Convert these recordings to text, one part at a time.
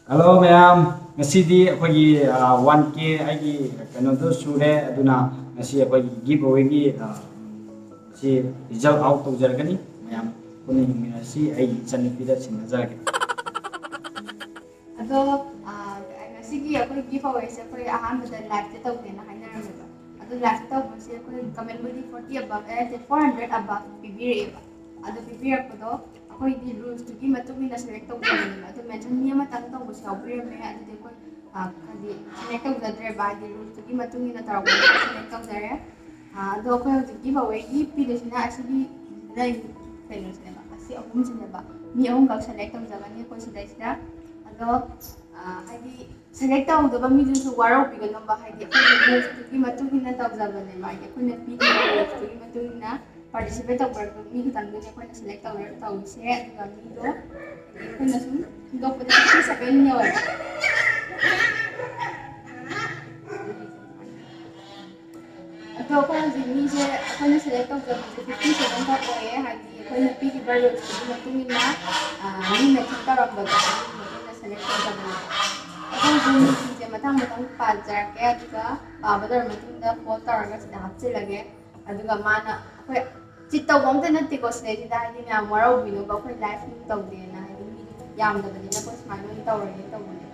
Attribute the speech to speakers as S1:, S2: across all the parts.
S1: Hello ma'am, ngasi akhoi 1K aigi kano do sure aduna ngasi akhoi giveaway gi si result out tawjargani ma'am kuni ngasi ai chanipida sinnajarge.
S2: Ado ngasigi akhoi giveaway se akhoi ahanbada live te tawdena hainaramba. Ado live tawbase akhoi comment budi 40 above 400 above pibireba. Ado pibirapado akhoi di rules to gi matungina select tawdena. Ado mention mi ama tang tawbase awbirame ado akhoi kadi select tawdadre ba di rules to gi matungina tarawba select tawdare. Ado akhoi hojik giveaway gi pidesina asigi nai kaino sineba. Asi ahum sineba. Mi ahum kak select tawjagani akhoi sidaisida. Ado haidi select tawdaba mi junsu warau piganamba haidi akhoi rules to gi matungina tawjagani ba haidi akhoi na pidina rules to gi matungina participate tawbar mi kitangduni akhoi na select tawar tawise aduga mi do akhoi na sum hindokpada 57 yawa. Ado akhoi hojik mi se akhoi na select tawjagani 57 ka oye haidi akhoi na pigiba rules to gi matungina mi matching tarambaga select tawjagani. Akhoi hojik mi se matang pajarke aduga pabadar matungda poll tawraga sida hapchilage aduga mana akhoi Cita uang tu nanti kau sendiri dah ini yang warau binu kau kan live ni tahu dia nah ini yang dah benda kau semalam tahu orang tahu dia.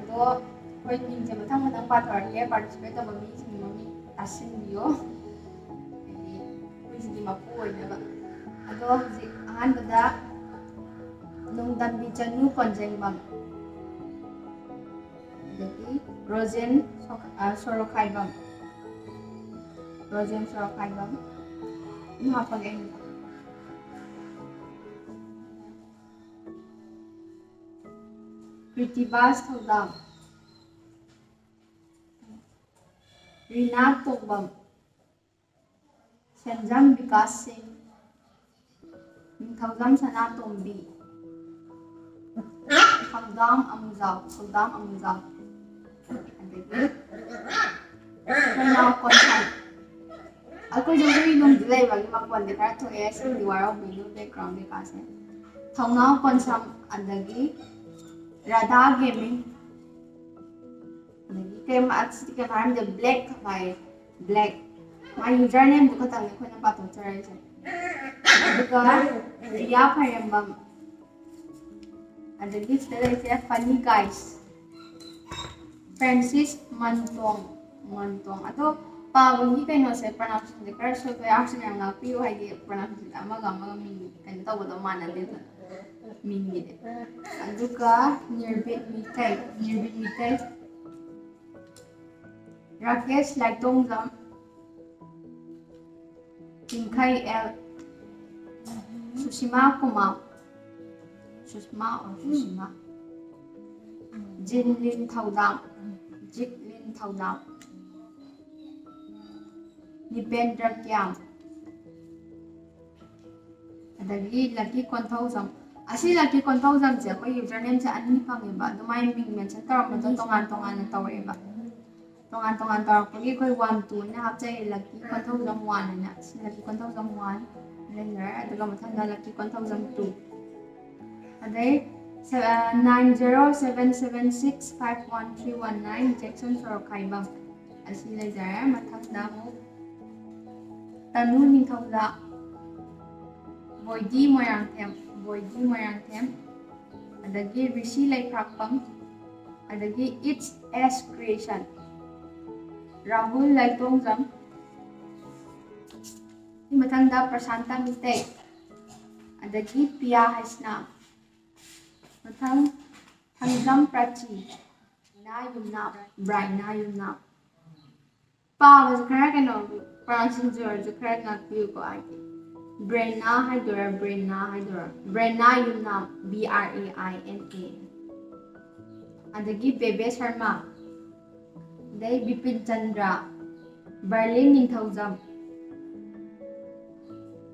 S2: Ado kau ini macam matang part orang dia participate tahu mami sini mami asin dia. Jadi kau sini mampu ini apa. Ado angan benda nung dan bijanu konjeng bang. Jadi rosen sorokai bang. Rosen sorokai bang. Mapag-end. Kritibas Tawdam. Rina Togbam. Senjam Vikas Singh. Ningthoujam Sana Tombi. Tawdam Amuzal. Sana Konsan. Aku juga minum delay bagi makuan dekar tu es di warau bilu background dekasnya. Thongau konsam adagi Radha Gaming. Adagi kem atas tiga hari the black by black. My username bukan tahu aku nampak tu cerai je. Juga dia parembam. Adagi setelah itu funny guys. Francis Mantong atau Pagi kaino se pronunciation de kar so kaya action yang ngapi yo haidi pronunciation amaga ming kaino tawo do mana de ming de aduka nearbit mitai Rakesh Ningthoujam Tingkai L Susima Jinlin Thaudam Nipendra Kyam adagi Lucky Ningthoujam asi Lucky Ningthoujam je akhoi username se ani phangeba adumai ming mention taramado tongan na tawreba tongan tarakpagi akhoi 1 2 na hapchai Lucky Ningthoujam 1 na si Lucky Ningthoujam 1 regular aduga mathanda Lucky Ningthoujam 2 adai 9077651319 Jackson Sorokaibam asi lejara mathanda mo Tanu Ningthoujam Boydi Moirangthem adagi Rishi Laikrakpam adagi It's S Creation Rahul Ningthoujam Matanda Prasanta Mite adagi Pia Hasna Mathang Thangjam Prachi Brina Yumnap Pa mas kara kano pronunciation George kara ngakpiu ko ay Brina Haidora Brina Yumnap BRAINA adagi Bebe Sharma Day Bipin Chandra Berlin Ningthoujam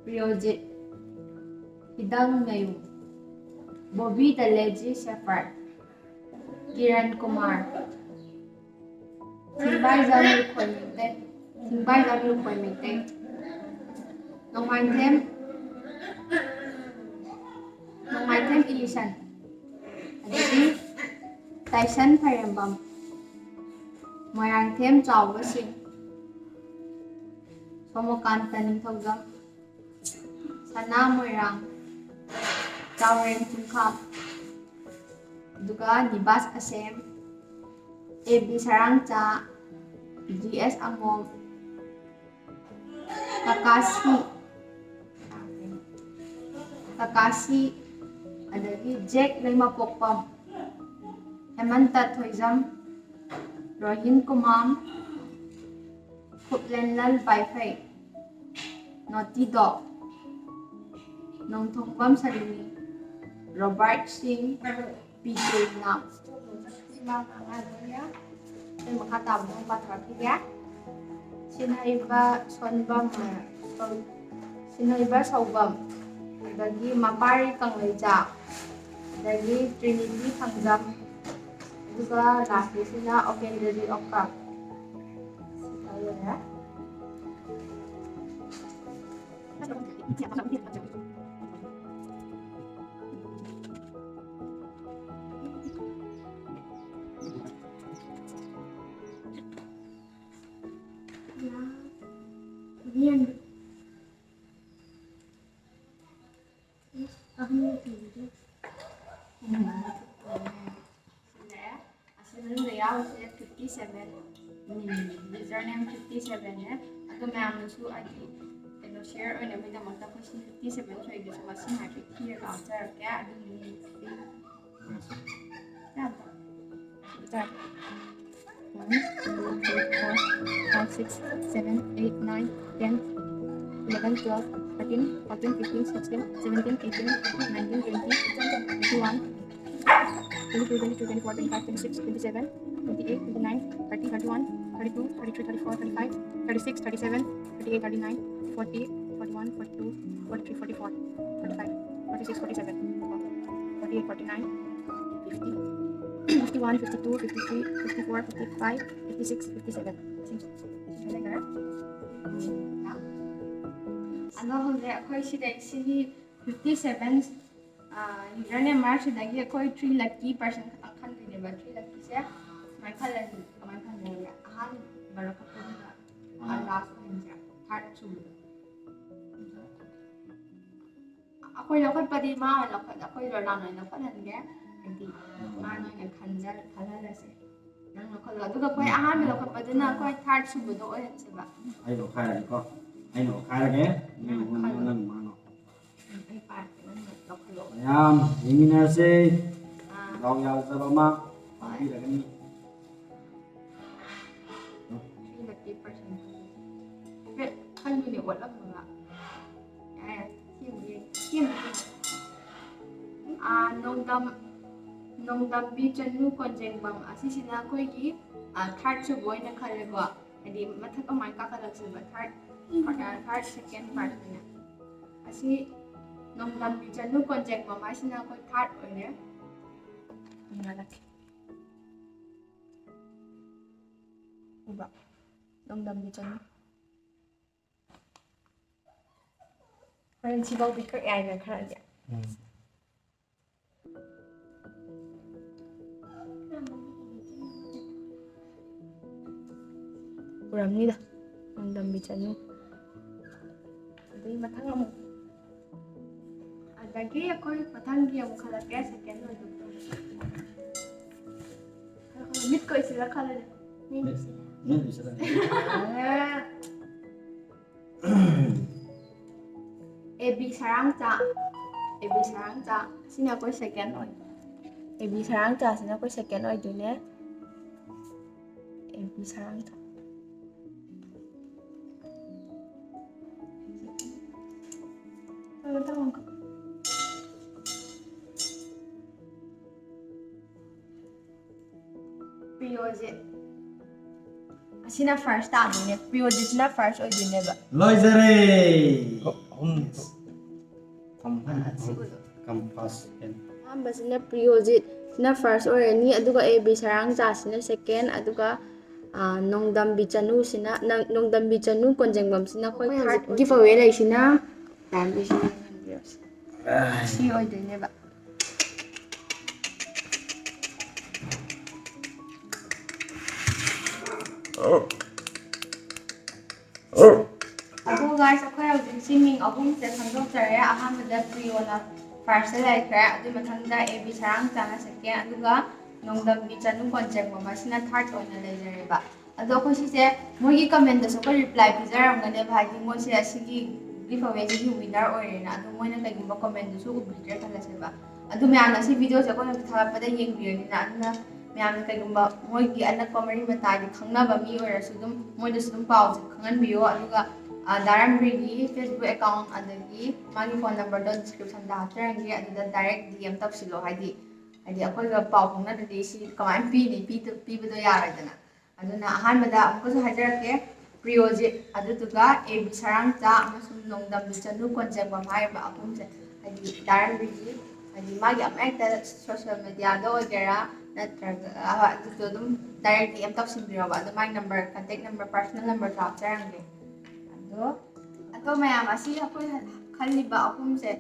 S2: Priyojit Hidang Ngayu Bobby Daleji Shepherd Kiran Kumar Tingbai Zami Lukwai Mingteng Nong Maithem Ilisan adagi Taisan Phairembam, Moirangthem Chawbasing, Somokanta Ningthoujam, Sana Moirang, Chawreng Chungkham, Duga Nibas Asem, AB Sarangcha, GS Amom, Kakashi, adagi Jack Limapokpam, Hemanta Thoijam, Rohin Kumam, Khuplenlal Baifei, Naughty Dog, Nongthongbam Salini, Robert Singh, PJ Nam. Terima kasih telah menonton! Sinhaiba Sonbam, Sinhaiba Saubam, adagi Mapari Kangleja, adagi Trinity Kangjam, aduga last sina Okendari Okka. Username 57 है अगर मैं आपने सु आगे no share और नबी दा मतलब कुछ 57 so एक दूसरे मशीन है कि ये काम चल क्या अभी क्या 1 2 3 4 5 6 7 8 9 10 11 12 13 14 15 16 17 18 19 20 21 22 23 24 25 26 27 28 29 30 31 32 33 34 35 36 37 38 39 40 41 42 43 44 45 46 47 48 49 50 51 52 53 54 55 56 57 ano hole akhoi sidai sini 57 username mar sidagi akhoi 3 lucky person akhan dineba 3 lucky se mai khalan kamai khalan ahan barakapuna last ninja third two akhoi lokhat padi ma lokhat akhoi rolan lokhat hange adi ma na khanjal khalalase nang lokhat aduga akhoi ahan lokhat paduna akhoi third subudo oyanseba
S1: ai lo khai ko ai lo khai lage ni nan mano
S2: ai part nan lokhat
S1: yam yimina se long yao sabama pi lagani
S2: kan ni wala mga ay kim nongdam bi chanu konjeng bam asisina koi gi third su boy na khale ba adi mathak amai ka khalak se ba third second part na asi nongdam bi chanu konjeng bam asina koi third oine ngalak uba nongdam bi chanu Kalian sibau bikin ya ini kalian ya. Kurang ni dah, nongdam bicanu. Ada matang kamu. Ada lagi ya kau matang dia muka lagi second lagi. Kalau mit kau istilah kalian.
S1: ni istilah
S2: AB Sarangcha, sini aku second oi. AB Sarangcha, sini aku second oi dunia. AB Sarangcha. Kalau tahu enggak? Priojit. Sini first tahu dunia. Priojit sini first oi dunia ba.
S1: loizare Kampas and
S2: Ambasina Priojit sina first or any aduga AB Sarangcha sina second aduga nongdam bichanu sina nongdam bichanu konjengbam sina koi third giveaway lai sina time bi sina si oi dene ba ꯑꯗꯣ guys ꯑꯩꯈꯣꯏ ꯍꯧꯖꯤꯛ ꯁꯤ ꯃꯤꯡ ꯑꯍꯨꯝꯁꯦ ꯈꯪꯗꯣꯛꯆꯔꯦ ꯑꯍꯥꯟꯕꯗ ꯄ꯭ꯔꯤꯌꯣꯅ first ꯂꯩꯈ꯭ꯔꯦ ꯑꯗꯨꯒꯤ ꯃꯊꯪꯗ ꯑꯦꯕꯤ ꯁꯔꯥꯡꯆꯥꯅ ꯁꯦꯀꯦꯟ ꯑꯗꯨꯒ ꯅꯣꯡꯗꯝꯕꯤ ꯆꯅꯨ ꯀꯣꯟꯖꯦꯡꯕꯝ ꯑꯁꯤꯅ ꯊꯥꯔꯠ ꯑꯣꯏꯅ ꯂꯩꯖꯔꯦꯕ ꯑꯗꯣ ꯑꯩꯈꯣꯏ ꯁꯤꯁꯦ ꯃꯣꯏꯒꯤ ꯀꯃꯦꯟꯇꯁꯨ ꯑꯩꯈꯣꯏ ꯔꯤꯄ꯭ꯂꯥꯏ ꯄꯤꯖꯔꯝꯒꯅꯦꯕ ꯍꯥꯏꯗꯤ ꯃꯣꯏꯁꯦ ꯑꯁꯤꯒꯤ ꯒꯤꯐ ꯑꯋꯦꯁꯤꯒꯤ ꯋꯤꯅꯔ ꯑꯣꯏꯔꯦꯅ ꯑꯗꯣ ꯃꯣꯏꯅ ꯀꯩꯒꯨꯝꯕ ꯀꯃꯦꯟꯗꯨꯁꯨ ꯎꯕꯤꯗ꯭ꯔꯦ ꯈꯜꯂꯁꯦꯕ ꯑꯗꯨ ꯃꯌꯥꯝꯅ ꯁꯤ ꯚꯤꯗꯤꯑꯣꯁꯦ ꯑꯩꯈꯣꯏꯅ ꯍꯧꯖꯤꯛ ꯊꯥꯒꯠꯄꯗ ꯌꯦꯡꯕꯤꯔꯅꯤꯅ ꯑꯗꯨꯅ ꯃꯌꯥꯝꯅ ꯀꯩꯒꯨꯝꯕ ꯃꯣꯏꯒꯤ ꯑꯅꯛꯄ ꯃꯔꯤ ꯃꯇꯥꯒꯤ ꯈꯪꯅꯕ ꯃꯤ ꯑꯣꯏꯔꯁꯨ ꯑꯗꯨꯝ ꯃꯣꯏꯗꯁꯨ ꯑꯗꯨꯝ ꯄꯥꯎꯁꯦ ꯈꯪꯍꯟꯕꯤꯌꯣ ꯑꯗꯨꯒ ꯗꯥꯔꯥꯝꯕ꯭ꯔꯤꯒꯤ ꯐꯦꯁꯕꯨꯛ ꯑꯦꯀꯥꯎꯟ ꯑꯗꯒꯤ ꯃꯥꯒꯤ ꯐꯣꯟ ꯅꯝꯕꯔꯗꯣ ꯗꯤꯁꯀ꯭ꯔꯤꯞꯁꯟꯗ ꯍꯥꯞꯆꯔꯝꯒꯦ ꯑꯗꯨꯗ ꯗꯥꯏꯔꯦꯛ DM ꯇꯧꯁꯤꯜꯂꯣ ꯍꯥꯏꯗꯤ ꯑꯩꯈꯣꯏꯒ ꯄꯥꯎ ꯐꯥꯎꯅꯗ꯭ꯔꯗꯤ ꯁꯤ ꯀꯃꯥꯏꯅ ꯄꯤꯅꯤ ꯄꯤꯕꯗꯣ ꯌꯥꯔꯣꯏꯗꯅ ꯑꯗꯨꯅ ꯑꯍꯥꯟꯕꯗ ꯑꯃꯨꯛꯀꯁꯨ ꯍꯥꯏꯖꯔꯛꯀꯦ ꯄ꯭ꯔꯤꯌꯣꯖꯤꯠ ꯑꯗꯨꯗꯨꯒ ꯑꯦꯕꯤ ꯁꯔꯥꯡꯆꯥ ꯑꯃꯁꯨꯡ ꯅꯣꯡꯗꯝꯕꯤ ꯆꯅꯨ ꯀꯣꯟꯖꯦꯡꯕꯝ ꯍꯥꯏꯔꯤꯕ ꯑꯍꯨꯝꯁꯦ ꯍꯥꯏꯗꯤ ꯗꯥꯔꯥꯝꯕ꯭ꯔꯤꯒꯤ ꯍꯥꯏꯗꯤ ꯃꯥꯒꯤ ꯑꯃꯍꯦꯛꯇ ꯁꯣꯁꯤꯌꯦꯜ ꯃꯦꯗꯤꯌꯥꯗ ꯑꯣꯏꯒꯦꯔꯥ ꯅꯠꯇ꯭ꯔꯒ ꯑꯗꯨꯗꯣ ꯑꯗꯨꯝ ꯗꯥꯏꯔꯦꯛ DM ꯇꯧꯁꯤꯟꯕꯤꯔꯣꯕ ꯑꯗꯣ ꯃꯥꯒꯤ ꯅꯝꯕꯔ ꯀꯟꯇꯦꯛ ꯅꯝꯕꯔ ꯄꯥꯔꯁꯣꯅꯦꯜ ꯅꯝꯕꯔꯁꯨ ꯍꯥꯞꯆꯔꯝꯒꯦ ꯑꯗꯣ ꯃꯌꯥꯝ ꯑꯁꯤ ꯑꯩꯈꯣꯏꯅ ꯈꯜꯂꯤꯕ ꯑꯍꯨꯝꯁꯦ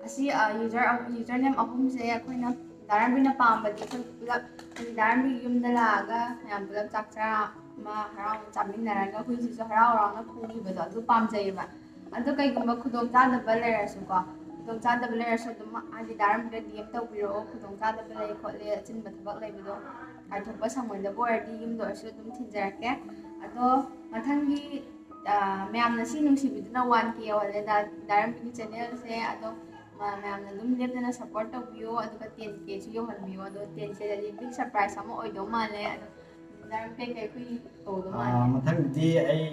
S2: ꯑꯁꯤ ꯌꯨꯖꯔ ꯅꯦꯝ ꯑꯍꯨꯝꯁꯦ ꯑꯩꯈꯣꯏꯅ ꯗꯥꯔꯥꯝꯕ꯭ꯔꯤꯅ ꯄꯥꯝꯕꯗꯤ ꯑꯩꯈꯣꯏ ꯄꯨꯂꯞ ꯍꯥꯏꯗꯤ ꯗꯥꯔꯥꯝꯕ꯭ꯔꯤꯒꯤ ꯌꯨꯝꯗ ꯂꯥꯛꯑꯒ ꯃꯌꯥꯝ ꯄꯨꯂꯞ ꯆꯥꯛ ꯆꯔꯥ ꯑꯃ ꯍꯔꯥꯎꯅ ꯆꯥꯃꯤꯟꯅꯔꯒ ꯍꯨꯏꯁꯤꯁꯨ ꯍꯔꯥꯎ ꯍꯔꯥꯎꯅ ꯈꯣꯡꯈꯤꯕꯗꯣ ꯑꯗꯨ ꯄꯥꯝꯖꯩꯌꯦꯕ ꯑꯗꯣ ꯀꯩꯒꯨꯝꯕ ꯈꯨꯗꯣꯡꯆꯥꯗꯕ ꯂꯩꯔꯁꯨꯀꯣ ꯈꯨꯗꯣꯡꯆꯥꯗꯕ ꯂꯩꯔꯁꯨ ꯑꯗꯨꯝ ꯍꯥꯏꯗꯤ ꯗꯥꯔꯥꯝꯕ꯭ꯔꯤꯗ DM ꯇꯧꯕꯤꯔꯛꯑꯣ ꯈꯨꯗꯣꯡꯆꯥꯗꯕ ꯂꯩ ꯈꯣꯠꯂꯦ ꯑꯆꯤꯟꯕ ꯊꯕꯛ ꯂꯩꯕꯗꯣ ꯀꯥꯏꯊꯣꯛꯄ ꯁꯪꯉꯣꯏꯗꯕ ꯑꯣꯏꯔꯗꯤ ꯌꯨꯝꯗ ꯑꯣꯏꯔꯁꯨ ꯑꯗꯨꯝ ꯊꯤꯟꯖꯔꯛꯀꯦ ꯑꯗꯣ ꯃꯊꯪꯒꯤ ꯃꯌꯥꯝꯅ ꯁꯤ ꯅꯨꯡꯁꯤꯕꯤꯗꯨꯅ 1K ꯌꯧꯍꯜꯂꯦ ꯗꯥꯔꯥꯝꯕ꯭ꯔꯤꯒꯤ ꯆꯦꯅꯦꯜꯁꯦ ꯑꯗꯣ ꯃꯌꯥꯝꯅ ꯑꯗꯨꯝ ꯂꯦꯞꯇꯅ ꯁꯞꯄꯣꯔꯠ ꯇꯧꯕꯤꯌꯣ ꯑꯗꯨꯒ 10Kꯁꯨ ꯌꯧꯍꯟꯕꯤꯌꯣ ꯑꯗꯣ 10Kꯗꯗꯤ ꯕꯤగ్ ꯁꯔꯄ꯭ꯔꯥꯏꯖ ꯑꯃ ꯑꯣꯏꯗꯧ ꯃꯥꯜꯂꯦ ꯑꯗꯣ ꯗꯥꯔꯥꯝꯕ꯭ꯔꯤ ꯀꯩꯀꯩ ꯍꯨꯏ ꯇꯧꯗꯧ ꯃꯥꯜꯂꯦ
S1: ꯃꯊꯪꯗꯤ ꯑꯩ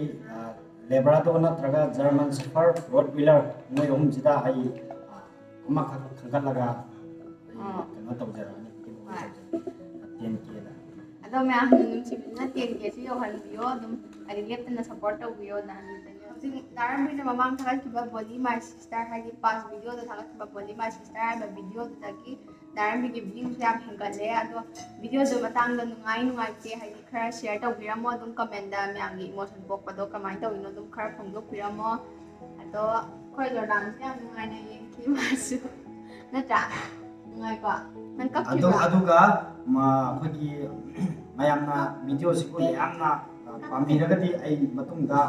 S1: ꯂꯦꯕ꯭ꯔꯥꯗꯣ ꯅꯠꯇ꯭ꯔꯒ ꯖꯔꯃꯟ ꯁꯦꯐꯔ ꯔꯣꯠꯋꯤꯂꯔ ꯃꯣꯏ ꯑꯍꯨꯝꯁꯤꯗ ꯑꯩ ꯑꯃꯈꯛ ꯈꯟꯒꯠꯂꯒ ꯑꯩ ꯀꯩꯅꯣ ꯇꯧꯖꯔꯛꯑꯅꯤ 10Kꯗ
S2: ꯑꯗꯣ ꯃꯌꯥꯝꯅ ꯅꯨꯡꯁꯤꯕꯤꯗꯨꯅ 10Kꯁꯨ ꯌꯧꯍꯟꯕꯤꯌꯣ ꯑꯗꯨꯝ ꯍꯥꯏꯗꯤ ꯂꯦꯞꯇꯅ ꯁꯞꯄꯣꯔꯠ ꯇꯧꯕꯤꯌꯣ ꯍꯧꯖꯤꯛ ꯗꯥꯔꯥꯝꯕ꯭ꯔꯤꯅ ꯃꯃꯥꯡ ꯊꯥꯒꯠꯈꯤꯕ ꯕꯣꯗꯤ ꯃꯥꯏ ꯁꯤꯁꯇꯔ ꯍꯥꯏꯗꯤ ꯄꯥꯁ ꯚꯤꯗꯤꯑꯣꯗ ꯊꯥꯒꯠꯈꯤꯕ ꯕꯣꯗꯤ ꯃꯥꯏ ꯁꯤꯁꯇꯔ ꯍꯥꯏꯕ ꯚꯤꯗꯤꯑꯣꯗꯨꯗꯒꯤ ꯗꯥꯔꯥꯝꯕ꯭ꯔꯤꯒꯤ ꯚ꯭ꯌꯨꯁꯨ ꯌꯥꯝ ꯍꯦꯟꯒꯠꯂꯦ ꯑꯗꯣ ꯚꯤꯗꯤꯑꯣꯗꯨ ꯃꯇꯥꯡꯗ ꯅꯨꯡꯉꯥꯏꯇꯦ ꯍꯥꯏꯗꯤ ꯈꯔ ꯁꯤꯌꯔ ꯇꯧꯕꯤꯔꯝꯃꯣ ꯑꯗꯨꯝ ꯀꯃꯦꯟꯗ ꯃꯌꯥꯝꯒꯤ ꯏꯃꯣꯁꯟ ꯄꯣꯛꯄꯗꯣ ꯀꯃꯥꯏꯅ ꯇꯧꯔꯤꯅꯣ ꯑꯗꯨꯝ ꯈꯔ ꯐꯣꯡꯗꯣꯛꯄꯤꯔꯝꯃꯣ ꯑꯗꯣ ꯑꯩꯈꯣꯏ ꯖꯣꯔꯗꯥꯟꯁꯨ ꯌꯥꯝ ꯅꯨꯡꯉꯥꯏꯅ ꯌꯦꯡꯈꯤ ꯃꯥꯁꯨ ꯅꯠꯇ꯭ꯔꯥ ꯅꯨꯡꯉꯥꯏꯀꯣ ꯅꯪ ꯀꯞꯈꯤꯕ꯭ꯔꯥ
S1: ꯑꯗꯨꯒ ꯑꯩꯈꯣꯏꯒꯤ ꯃꯌꯥꯝꯅ ꯚꯤꯗꯤꯑꯣꯁꯤꯕꯨ ꯌꯥꯝꯅ ꯄꯥꯝꯕꯤꯔꯒꯗꯤ ꯑꯩ ꯃꯇꯨꯡꯗ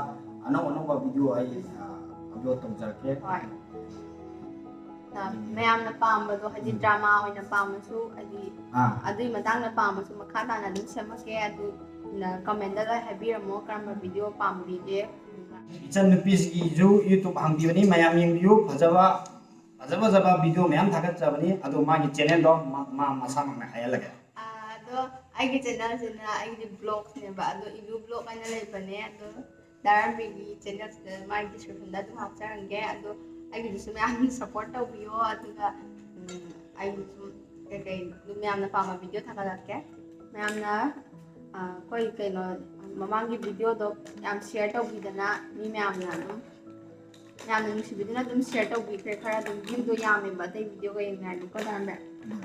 S1: ꯑꯅꯧꯕ ꯚꯤꯗꯤꯑꯣ ꯑꯩ ꯑꯞꯂꯣꯗ ꯇꯧꯖꯔꯛꯀꯦ
S2: ꯍꯣꯏ ꯃꯌꯥꯝꯅ ꯄꯥꯝꯕꯗꯣ ꯍꯥꯏꯗꯤ ꯗ꯭ꯔꯃꯥ ꯑꯣꯏꯅ ꯄꯥꯝꯃꯁꯨ ꯍꯥꯏꯗꯤ ꯑꯗꯨꯒꯤ ꯃꯇꯥꯡꯗ ꯄꯥꯝꯃꯁꯨ ꯃꯈꯥ ꯇꯥꯅ ꯑꯗꯨꯝ ꯁꯦꯝꯃꯛꯀꯦ ꯑꯗꯨ ꯀꯃꯦꯟꯗ ꯂꯣꯏ ꯍꯥꯏꯕꯤꯔꯝꯃꯣ ꯀꯔꯝꯕ ꯚꯤꯗꯤꯑꯣ ꯄꯥꯝꯕꯤꯒꯦ
S1: ꯏꯆꯟꯅꯨꯄꯤꯁꯤꯒꯤꯁꯨ ꯌꯨꯇꯨꯕ ꯍꯥꯡꯕꯤꯕꯅꯤ ꯃꯌꯥꯝ ꯌꯦꯡꯕꯤꯌꯨ ꯐꯖꯕ ꯚꯤꯗꯤꯑꯣ ꯃꯌꯥꯝ ꯊꯥꯒꯠꯆꯕꯅꯤ ꯑꯗꯣ ꯃꯥꯒꯤ ꯆꯦꯅꯦꯜꯗꯣ ꯃꯥ ꯃꯁꯥꯃꯛꯅ ꯍꯥꯏꯍꯜꯂꯒꯦ
S2: ꯑꯗꯣ ꯑꯩꯒꯤ ꯆꯦꯅꯦꯜꯁꯤꯅ ꯑꯩꯒꯤ ꯕ꯭ꯂꯣꯛꯅꯦꯕ ꯑꯗꯣ ꯏꯂꯨ ꯕ꯭ꯂꯣꯛ ꯍꯥꯏꯅ ꯂꯩꯕꯅꯦ ꯑꯗꯣ ꯗꯥꯔꯥꯝꯕ꯭ꯔꯤꯒꯤ ꯆꯦꯅꯦꯜꯁꯤꯗ ꯃꯥꯒꯤ ꯗꯤꯁꯀ꯭ꯔꯤꯞꯁꯟꯗ ꯑꯗꯨꯝ ꯍꯥꯞꯆꯔꯝꯒꯦ ꯑꯗꯣ ꯑꯩꯒꯤꯗꯨꯁꯨ ꯃꯌꯥꯝꯅ ꯁꯞꯄꯣꯔꯠ ꯇꯧꯕꯤꯌꯣ ꯑꯗꯨꯒ ꯑꯩꯒꯤ ꯁꯨꯝ ꯀꯩꯀꯩ ꯑꯗꯨꯝ ꯃꯌꯥꯝꯅ ꯄꯥꯝꯕ ꯚꯤꯗꯤꯑꯣ ꯊꯥꯒꯠꯂꯛꯀꯦ ꯃꯌꯥꯝꯅ ꯑꯩꯈꯣꯏ ꯀꯩꯅꯣ ꯃꯃꯥꯡꯒꯤ ꯚꯤꯗꯤꯑꯣꯗꯣ ꯌꯥꯝ ꯁꯤꯌꯔ ꯇꯧꯕꯤꯗꯅ ꯃꯤ ꯃꯌꯥꯝꯅ ꯑꯗꯨꯝ ꯌꯥꯝꯅ ꯅꯨꯡꯁꯤꯕꯤꯗꯨꯅ ꯑꯗꯨꯝ ꯁꯤꯌꯔ ꯇꯧꯕꯤꯈ꯭ꯔꯦ ꯈꯔ ꯑꯗꯨꯝ ꯚ꯭ꯌꯨꯗꯣ ꯌꯥꯝꯃꯦꯕ ꯑꯇꯩ ꯚꯤꯗꯤꯑꯣꯒ ꯌꯦꯡꯅꯔꯗꯤꯀꯣ ꯗꯥꯔꯥꯝꯕ꯭ꯔꯤ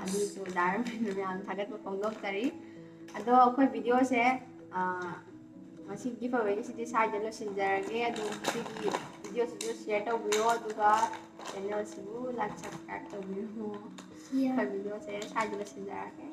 S2: ꯑꯗꯨꯁꯨ ꯗꯥꯔꯥꯝꯕ꯭ꯔꯤꯅ ꯃꯌꯥꯝ ꯊꯥꯒꯠꯄ ꯐꯣꯡꯗꯣꯛꯆꯔꯤ ꯑꯗꯣ ꯑꯩꯈꯣꯏ ꯚꯤꯗꯤꯑꯣꯁꯦ ꯉꯁꯤ ꯒꯤꯐ ꯑꯋꯦꯒꯤꯁꯤꯗꯤ ꯁ꯭ꯋꯥꯏꯗ ꯂꯣꯏꯁꯤꯟꯖꯔꯒꯦ ꯑꯗꯣ ꯁꯤꯒꯤ ꯚꯤꯗꯤꯑꯣꯁꯤꯁꯨ ꯁꯤꯌꯔ ꯇꯧꯕꯤꯌꯣ ꯑꯗꯨꯒ ꯆꯦꯅꯦꯜꯁꯤꯕꯨ ꯂꯥꯏꯛ ꯁꯕꯁꯀ꯭ꯔꯥꯏꯕ ꯇꯧꯕꯤꯌꯣ ꯑꯩꯈꯣꯏ ꯚꯤꯗꯤꯑꯣꯁꯦ ꯁ꯭ꯋꯥꯏꯗ ꯂꯣꯏꯁꯤꯟꯖꯔꯒꯦ